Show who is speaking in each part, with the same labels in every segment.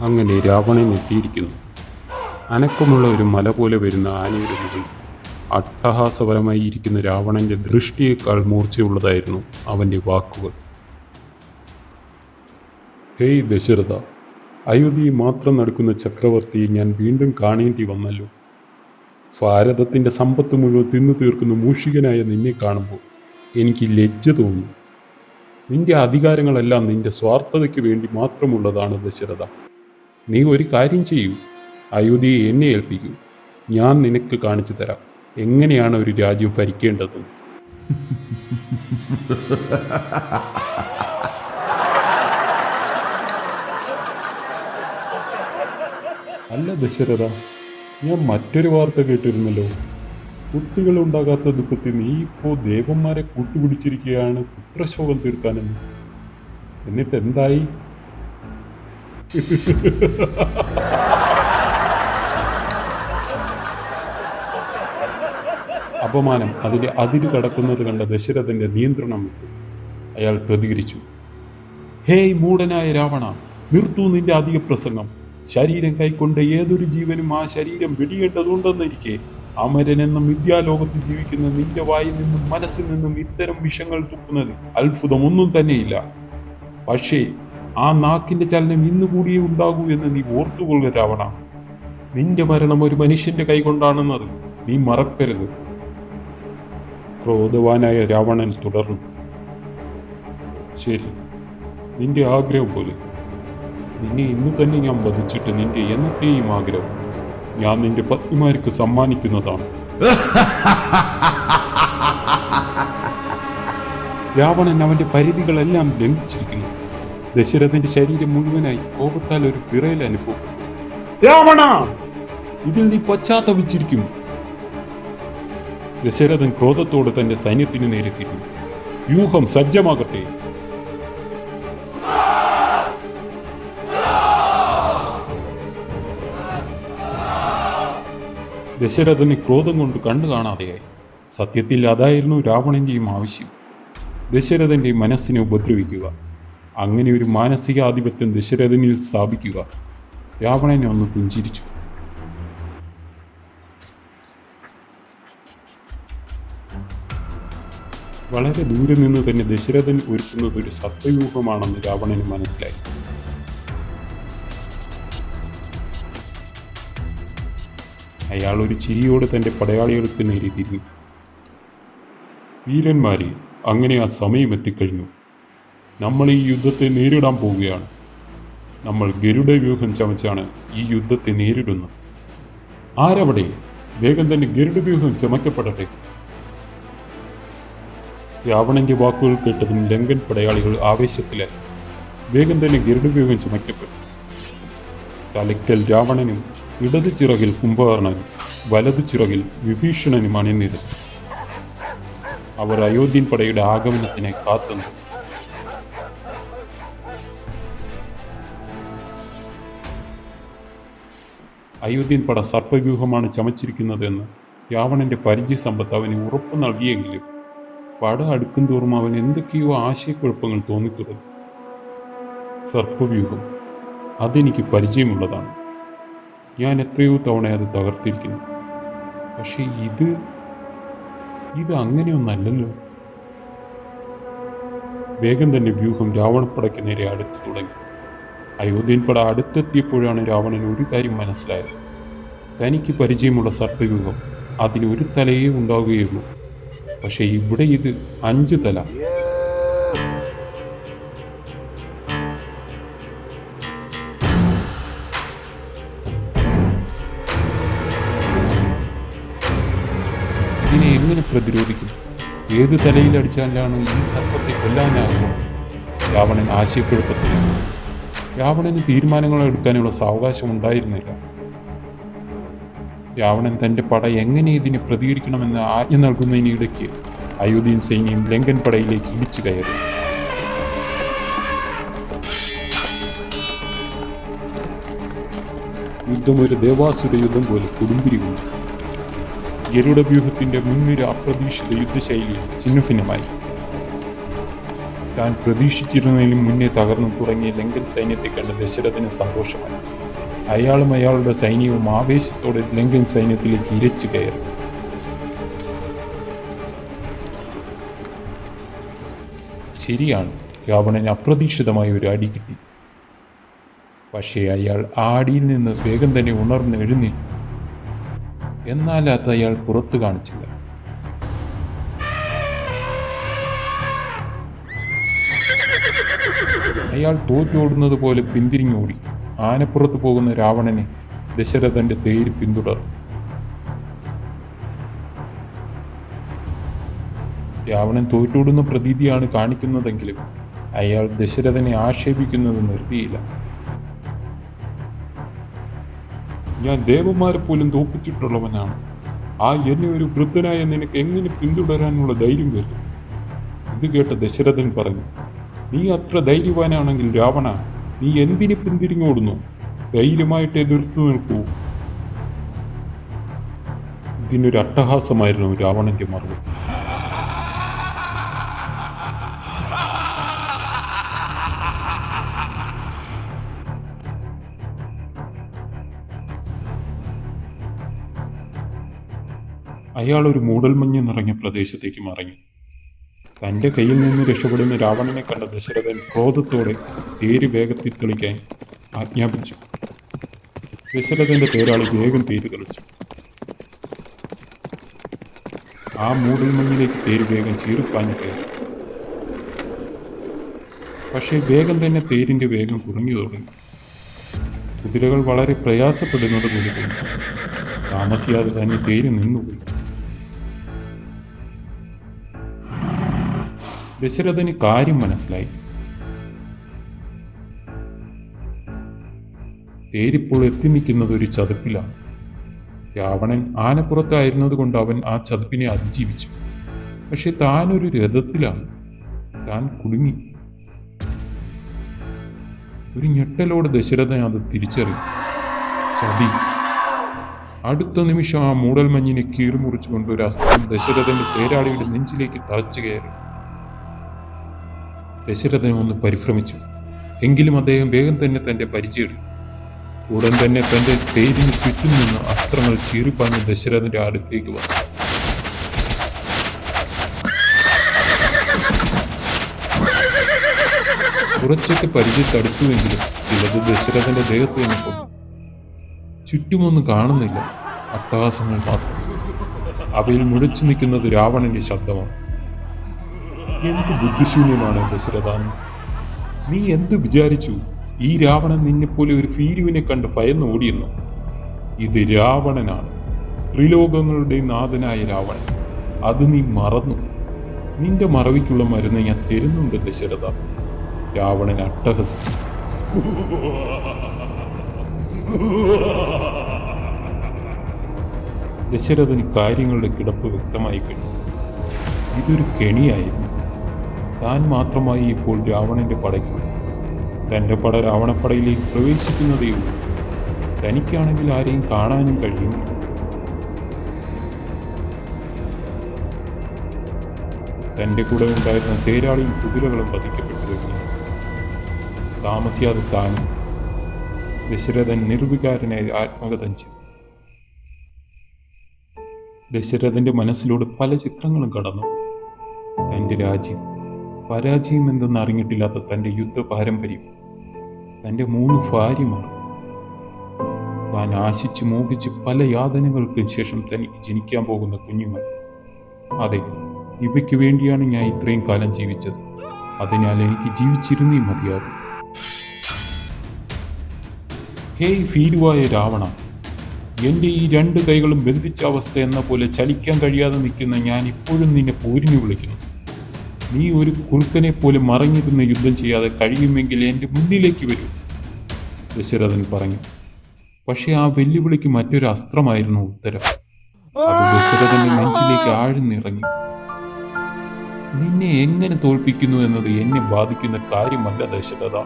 Speaker 1: അങ്ങനെ രാവണൻ എത്തിയിരിക്കുന്നു. അനക്കമുള്ള ഒരു മല പോലെ വരുന്ന ആനയുടെ മുകളിൽ അട്ടഹാസപരമായി ഇരിക്കുന്ന രാവണന്റെ ദൃഷ്ടിയേക്കാൾ മൂർച്ചയുള്ളതായിരുന്നു അവൻ്റെ വാക്കുകൾ. ഹേയ് ദശരഥ, അയോധ്യയെ മാത്രം നടക്കുന്ന ചക്രവർത്തിയെ ഞാൻ വീണ്ടും കാണേണ്ടി വന്നല്ലോ. ഭാരതത്തിൻ്റെ സമ്പത്ത് മുഴുവൻ തിന്നു തീർക്കുന്ന മൂഷികനായ നിന്നെ കാണുമ്പോൾ എനിക്ക് ലജ്ജ തോന്നുന്നു. നിന്റെ അധികാരങ്ങളെല്ലാം നിന്റെ സ്വാർത്ഥതയ്ക്ക് വേണ്ടി മാത്രമുള്ളതാണ് ദശരഥ. നീ ഒരു കാര്യം ചെയ്യൂ, അയോധ്യയെ എന്നെ ഏൽപ്പിക്കൂ. ഞാൻ നിനക്ക് കാണിച്ചു തരാം എങ്ങനെയാണ് ഒരു രാജ്യം ഭരിക്കേണ്ടതെന്ന്. അല്ല ദശരഥ, ഞാൻ മറ്റൊരു വാർത്ത കേട്ടിരുന്നല്ലോ. കുട്ടികളുണ്ടാകാത്ത ദുഃഖത്തിൽ നീ ഇപ്പോൾ ദേവന്മാരെ കൂട്ടുപിടിച്ചിരിക്കുകയാണ് പുത്രശോകം തീർക്കാനെന്ന്. എന്നിട്ട് എന്തായി? അപമാനം അതിൻ്റെ അതിര് കടക്കുന്നത് കണ്ട ദശരഥന്റെ നിയന്ത്രണം വിട്ടു. അയാൾ പ്രതികരിച്ചു. ഹേയ് മൂഢനായ രാവണ, നിർത്തൂ നിന്റെ അധിക പ്രസംഗം. ശരീരം കൈക്കൊണ്ട ഏതൊരു ജീവനും ആ ശരീരം വെടിയേണ്ടതുണ്ടെന്നിരിക്കെ അമരനെന്ന മിഥ്യാലോകത്ത് ജീവിക്കുന്ന നിന്റെ വായിൽ നിന്നും മനസ്സിൽ നിന്നും ഇത്തരം വിഷങ്ങൾ തുപ്പുന്നത് അത്ഭുതമൊന്നും തന്നെയില്ല. പക്ഷേ ആ നാക്കിന്റെ ചലനം ഇന്നുകൂടിയേ ഉണ്ടാകൂ എന്ന് നീ ഓർത്തുകൊള്ളുക രാവണ. നിന്റെ മരണം ഒരു മനുഷ്യന്റെ കൈകൊണ്ടാണെന്നത് നീ മറക്കരുത്. ക്രോധവാനായ രാവണൻ തുടർന്നു. ശരി, നിന്റെ ആഗ്രഹം പോലെ. നിന്നെ ഇന്ന് തന്നെ ഞാൻ വധിച്ചിട്ട് നിന്റെ എന്നത്തെയും ആഗ്രഹം ഞാൻ നിന്റെ പത്നിമാർക്ക് സമ്മാനിക്കുന്നതാണ്. രാവണൻ അവന്റെ പരിധികളെല്ലാം ലംഘിച്ചിരിക്കുന്നു. ദശരഥന്റെ ശരീരം മുഴുവനായി കോപത്താൽ ഒരു വിറയൽ അനുഭവം. രാവണ, ഇതിൽ നീ പശ്ചാത്തപിച്ചിരിക്കും. ദശരഥൻ ക്രോധത്തോടെ തന്റെ സൈന്യത്തിന് നേരെ തിരിഞ്ഞു. വ്യൂഹം സജ്ജമാകട്ടെ. ദശരഥന് ക്രോധം കൊണ്ട് കണ്ടു കാണാതെയായി. സത്യത്തിൽ അതായിരുന്നു രാവണന്റെയും ആവശ്യം, ദശരഥന്റെ മനസ്സിനെ ഉപദ്രവിക്കുക. അങ്ങനെ ഒരു മാനസികാധിപത്യം ദശരഥനിൽ സ്ഥാപിക്കുക. രാവണനെ ഒന്ന് പുഞ്ചിരിച്ചു. വളരെ ദൂരെ നിന്ന് തന്നെ ദശരഥൻ ഒരുക്കുന്നത് ഒരു സത്യവ്യൂഹമാണെന്ന് രാവണന് മനസ്സിലായി. അയാൾ ഒരു ചിരിയോട് തൻ്റെ പടയാളികൾക്ക് നേരെ തിരിഞ്ഞു. വീരന്മാരെ, അങ്ങനെ ആ സമയം എത്തിക്കഴിഞ്ഞു. നമ്മൾ ഈ യുദ്ധത്തെ നേരിടാൻ പോവുകയാണ്. നമ്മൾ ഗരുഡ വ്യൂഹം ചമച്ചാണ് ഈ യുദ്ധത്തെ നേരിടുന്നത്. ആരവിടെ? വേഗം തന്നെ ഗരുഡ വ്യൂഹം ചമക്കപ്പെടട്ടെ. രാവണന്റെ വാക്കുകൾ കേട്ടതും ലങ്കൻ പടയാളികൾ ആവേശത്തിലായി. വേഗം തന്നെ ഗരുഡ വ്യൂഹം ചമക്കപ്പെട്ടു. തലയ്ക്കൽ രാവണനും ഇടതു ചിറകിൽ കുംഭകർണനും വലതു ചിറകിൽ വിഭീഷണനും അണിനിരന്നു. അവർ അയോധ്യൻ പടയുടെ ആഗമനത്തിനായി കാത്തുനിന്നു. അയോധ്യൻ പട സർപ്പവ്യൂഹമാണ് ചമച്ചിരിക്കുന്നതെന്ന് രാവണന്റെ പരിചയ സമ്പത്ത് അവന് ഉറപ്പ് നൽകിയെങ്കിലും പട അടുക്കും തോറും അവൻ എന്തൊക്കെയോ ആശയക്കുഴപ്പങ്ങൾ തോന്നിത്തുടങ്ങി. സർപ്പവ്യൂഹം, അതെനിക്ക് പരിചയമുള്ളതാണ്. ഞാൻ എത്രയോ തവണ അത് തകർത്തിരിക്കുന്നു. പക്ഷേ ഇത് അങ്ങനെയൊന്നല്ലല്ലോ. വേഗം തന്നെ വ്യൂഹം രാവണപ്പടയ്ക്ക് നേരെ അടുത്തു തുടങ്ങി. അയോധ്യൻ പട അടുത്തെത്തിയപ്പോഴാണ് രാവണൻ ഒരു കാര്യം മനസ്സിലായത്. തനിക്ക് പരിചയമുള്ള സർപ്പവ്യൂഹം അതിന് ഒരു തലയേ ഉണ്ടാവുകയുള്ളൂ. പക്ഷെ ഇവിടെ ഇത് 5 തല. ഇതിനെ എങ്ങനെ പ്രതിരോധിക്കും? ഏത് തലയിലടിച്ചാലാണ് ഈ സർപ്പത്തെ കൊല്ലാനാകുമോ? രാവണൻ ആശയക്കുഴപ്പത്തിലാണ്. രാവണന് തീരുമാനങ്ങൾ എടുക്കാനുള്ള സാവകാശം ഉണ്ടായിരുന്നില്ല. രാവണൻ തന്റെ പട എങ്ങനെ ഇതിന് പ്രതികരിക്കണമെന്ന് ആജ്ഞ നൽകുന്നതിനിടയ്ക്ക് അയോധ്യൻ സൈന്യം ലങ്കൻ പടയിലേക്ക് ഇടിച്ചു കയറി. യുദ്ധം ഒരു ദേവാസുര യുദ്ധം പോലെ കൊടുമ്പിരി കൊണ്ടു. ഗരുഡ വ്യൂഹത്തിന്റെ മുൻനിര അപ്രതീക്ഷിത യുദ്ധശൈലിയിൽ ചിഹ്നഭിന്നമായി. താൻ പ്രതീക്ഷിച്ചിരുന്നതിലും മുന്നേ തകർന്നു തുടങ്ങിയ ലങ്കൻ സൈന്യത്തെ കണ്ട് ദശരഥന് സന്തോഷമായി. അയാളും അയാളുടെ സൈന്യവും ആവേശത്തോടെ ലങ്കൻ സൈന്യത്തിലേക്ക് ഇരച്ചു കയറി. ശരിയാണ്, രാവണന് അപ്രതീക്ഷിതമായ ഒരു അടി കിട്ടി. പക്ഷേ അയാൾ ആ അടിയിൽ നിന്ന് വേഗം തന്നെ ഉണർന്ന് എഴുന്നേറ്റു. എന്നാൽ അത് അയാൾ പുറത്തു കാണിച്ചില്ല. അയാൾ തോറ്റോടുന്നത് പോലെ പിന്തിരിഞ്ഞോടി. ആനപ്പുറത്ത് പോകുന്ന രാവണനെ ദശരഥന്റെ തേര് പിന്തുടർന്നു. രാവണൻ തോറ്റോടുന്ന പ്രതീതിയാണ് കാണിക്കുന്നതെങ്കിലും അയാൾ ദശരഥനെ ആക്ഷേപിക്കുന്നത് നിർത്തിയില്ല. ഞാൻ ദേവന്മാരെ പോലും തോപ്പിച്ചിട്ടുള്ളവനാണ്. എന്നെ ഒരു വൃദ്ധനായ നിനക്ക് എങ്ങനെ പിന്തുടരാനുള്ള ധൈര്യം വരും? ഇത് കേട്ട ദശരഥൻ പറഞ്ഞു, നീ അത്ര ധൈര്യവാനാണെങ്കിൽ രാവണ, നീ എന്തിന് പിന്തിരിഞ്ഞോടുന്നു? ധൈര്യമായിട്ട് എതിർത്തു നിൽക്കൂ. ഇതിനൊരു അട്ടഹാസമായിരുന്നു രാവണന്റെ മറുപടി. അയാൾ ഒരു മൂടൽമഞ്ഞ് നിറഞ്ഞ പ്രദേശത്തേക്ക് മറങ്ങി. തൻ്റെ കയ്യിൽ നിന്ന് രക്ഷപ്പെടുന്ന രാവണനെ കണ്ട ദശരഥൻ ക്രോധത്തോടെ തേര് വേഗത്തിൽ തെളിക്കാൻ ആജ്ഞാപിച്ചു. ദശരഥന്റെ തേരാളി വേഗം തേര് തെളിച്ചു. ആ മൂടൽമഞ്ഞിലേക്ക് തേര് വേഗം ചീറിപ്പാഞ്ഞു കയറി. പക്ഷേ വേഗം തന്നെ തേരിന്റെ വേഗം കുറഞ്ഞു തുടങ്ങി. കുതിരകൾ വളരെ പ്രയാസപ്പെടുന്നത് പോലെ തോന്നി. താമസിയാതെ തന്നെ തേര് നിന്നുപോയി. ദശരഥന് കാര്യം മനസ്സിലായി. തേരിപ്പോൾ എത്തി നിൽക്കുന്നത് ഒരു ചതുപ്പിലാണ്. രാവണൻ ആനപ്പുറത്തായിരുന്നത് കൊണ്ട് അവൻ ആ ചതുപ്പിനെ അതിജീവിച്ചു. പക്ഷെ താനൊരു രഥത്തിലാണ്. താൻ കുടുങ്ങി. ഒരു ഞെട്ടലോടെ ദശരഥൻ അത് തിരിച്ചറിയും. ചതി. അടുത്ത നിമിഷം ആ മൂടൽമഞ്ഞിനെ കീറിമുറിച്ചുകൊണ്ട് ഒരു അസ്ത്രം ദശരഥന്റെ തേരാളിയുടെ നെഞ്ചിലേക്ക് തറച്ചു കയറി. ദശരഥൻ ഒന്ന് പരിഭ്രമിച്ചു. എങ്കിലും അദ്ദേഹം വേഗം തന്നെ തന്റെ പരിചയെടുത്തു. ഉടൻ തന്നെ തന്റെ തേരിന് ചുറ്റും നിന്ന് അസ്ത്രങ്ങൾ ചീറിപ്പാഞ്ഞ് ദശരഥന്റെ അടുത്തേക്ക് വന്നു. കുറച്ചൊക്കെ പരിചയത്തടുത്തുവെങ്കിലും ചിലത് ദശരഥന്റെ ദേഹത്ത് തന്നെ കൊന്നു. ചുറ്റുമൊന്നും കാണുന്നില്ല, അട്ടഹാസങ്ങൾ മാത്രം. അവയിൽ മുഴച്ചു നിൽക്കുന്നത് രാവണന്റെ ശബ്ദമാണ്. എന്ത് ബുദ്ധിശൂന്യമാണ് ദശരഥ! നീ എന്ത് വിചാരിച്ചു? ഈ രാവണൻ നിന്നെപ്പോലെ ഒരു ഭീരുവിനെ കണ്ട് ഭയന്ന് ഓടിയെന്നു? ഇത് രാവണനാണ്, ത്രിലോകങ്ങളുടെ നാഥനായ രാവണൻ. അത് നീ മറന്നു. നിന്റെ മറവിക്കുള്ള മരുന്ന് ഞാൻ തരുന്നുണ്ട് ദശരഥ. രാവണൻ അട്ടഹസിച്ചു. ദശരഥന് കാര്യങ്ങളുടെ കിടപ്പ് വ്യക്തമായി കഴിഞ്ഞു. ഇതൊരു കെണിയായിരുന്നു. താൻ മാത്രമായി ഇപ്പോൾ രാവണന്റെ പടയ്ക്കുള്ളൂ. തൻ്റെ പട രാവണപ്പടയിലേക്ക് പ്രവേശിക്കുന്നതേയുള്ളൂ. തനിക്കാണെങ്കിൽ ആരെയും കാണാനും കഴിയും. തൻ്റെ കൂടെ ഉണ്ടായിരുന്ന തേരാളിയും കുതിരകളും വധിക്കപ്പെട്ടു കഴിഞ്ഞു. താമസിയാതെ താനും. ദശരഥൻ നിർവികാരനായി ആത്മകഥം ചെയ്തു. ദശരഥന്റെ മനസ്സിലൂടെ പല ചിത്രങ്ങളും കടന്നു. തൻ്റെ രാജ്യം, പരാജയം എന്തെന്ന് അറിഞ്ഞിട്ടില്ലാത്ത തൻ്റെ യുദ്ധ പാരമ്പര്യം, തൻ്റെ 3 ഭാര്യമാർ, താൻ ആശിച്ച് മോഹിച്ച് പല യാതനകൾക്കും ശേഷം തനിക്ക് ജനിക്കാൻ പോകുന്ന കുഞ്ഞുങ്ങൾ. അതെ, ഇവയ്ക്ക് വേണ്ടിയാണ് ഞാൻ ഇത്രയും കാലം ജീവിച്ചത്. അതിനാൽ എനിക്ക് ജീവിച്ചിരുന്നേ മതിയാകും. ഹേയ് ഭീരുവായ രാവണ! എൻ്റെ ഈ 2 കൈകളും ബന്ധിച്ച അവസ്ഥ എന്ന പോലെ ചലിക്കാൻ കഴിയാതെ നിൽക്കുന്ന ഞാൻ ഇപ്പോഴും നിന്നെ പോരിന് വിളിക്കുന്നു. നീ ഒരു കുറുക്കനെ പോലെ മറഞ്ഞിരുന്ന് യുദ്ധം ചെയ്യാതെ കഴിയുമെങ്കിൽ എൻ്റെ മുന്നിലേക്ക് വരൂ, ദശരഥൻ പറഞ്ഞു. പക്ഷെ ആ വെല്ലുവിളിക്ക് മറ്റൊരു അസ്ത്രമായിരുന്നു ഉത്തരം. അത് ദശരഥന്റെ നെഞ്ചിലേക്ക് ആഴ്ന്നിറങ്ങി. നിന്നെ എങ്ങനെ തോൽപ്പിക്കുന്നു എന്നത് എന്നെ ബാധിക്കുന്ന കാര്യമല്ല ദശരഥ.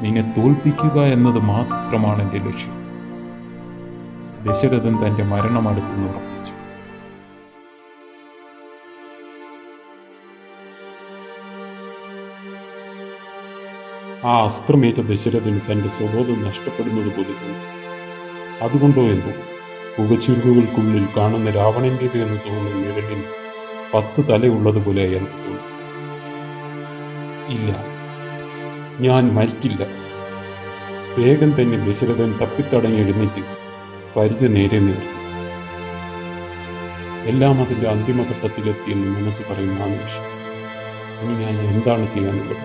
Speaker 1: നിന്നെ തോൽപ്പിക്കുക എന്നത് മാത്രമാണ് എൻ്റെ ലക്ഷ്യം. ദശരഥൻ തൻ്റെ മരണം അടുത്തെന്ന് ഉറപ്പിച്ചു. ആ അസ്ത്രമേറ്റ ദശരഥന് തൻ്റെ സ്വബോധം നഷ്ടപ്പെടുന്നത് പോലെ തോന്നി. അതുകൊണ്ടോ എന്തോ പുകച്ചുരുക്കുകൾക്കുള്ളിൽ കാണുന്ന രാവണൻ്റേത് എന്ന് തോന്നുന്ന നിഴലിന് 10 തലയുള്ളതുപോലെ അയാൾക്ക് തോന്നി. ഇല്ല, ഞാൻ മരിക്കില്ല. വേഗം തന്നെ ദശരഥൻ തപ്പിത്തടഞ്ഞ് എഴുന്നേറ്റ് പരിച നേരെ നിർത്തി. എല്ലാം അതിൻ്റെ അന്തിമഘട്ടത്തിലെത്തിയെന്ന് മനസ്സ് പറയുന്ന ആ നിമിഷം ഇനി ഞാൻ എന്താണ് ചെയ്യാനുള്ളത്?